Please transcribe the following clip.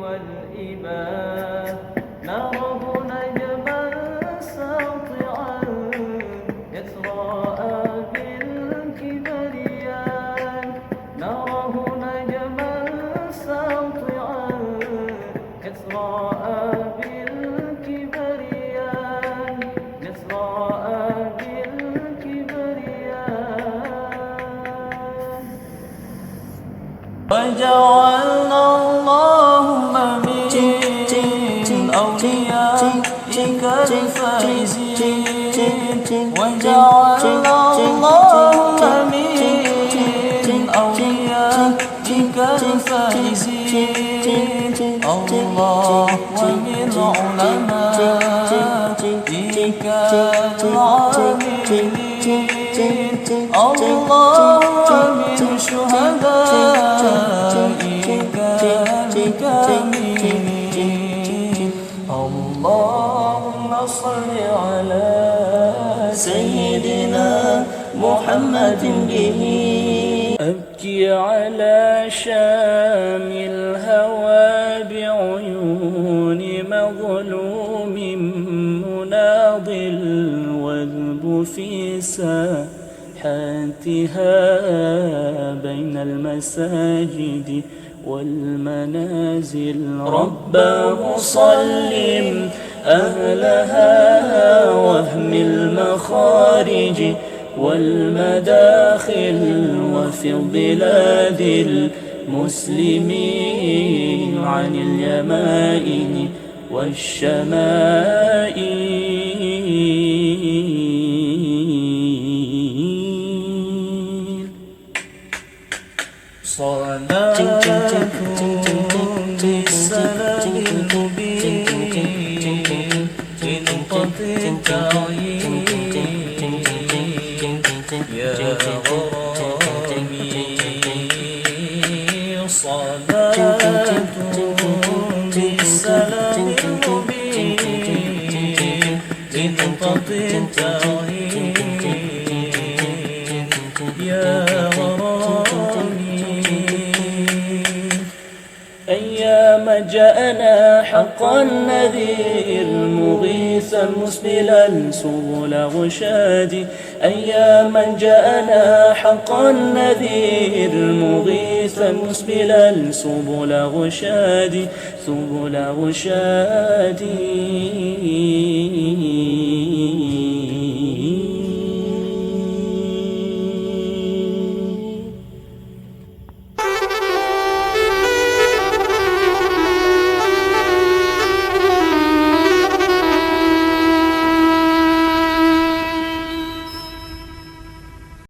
والإباء نراه نجما ساطعا يتراءى بالكبرياء نراه نجما ساطعا يتراءى بالكبرياء يتراءى بالكبرياء وجعلنا اللهم من أوليائك الفائزين وجعلنا اللهم من أوليائك الفائزين الله ومن علمائك العاملين الله ومن شهدائك الكاملين اللهم صل على سيدنا محمد به أبكي على شام الهوى بعيون مظلوم مناضل واذب في ساحاتها بين المساجد والمنازل رباه صلِّم أهلها وهم المخارج والمداخل وفي بلاد المسلمين عن اليمائن والشمائل صلاة بالسلام المبين يا غرامي صلاة بالسلام المبين لنقطة التوحيد يا غرامي أيام جاءنا حقا النذير مغيثا مسبلا سبل غشادي أياما جاءنا حقا النذير مغيثا مسبلا سبل غشادي سبل غشادي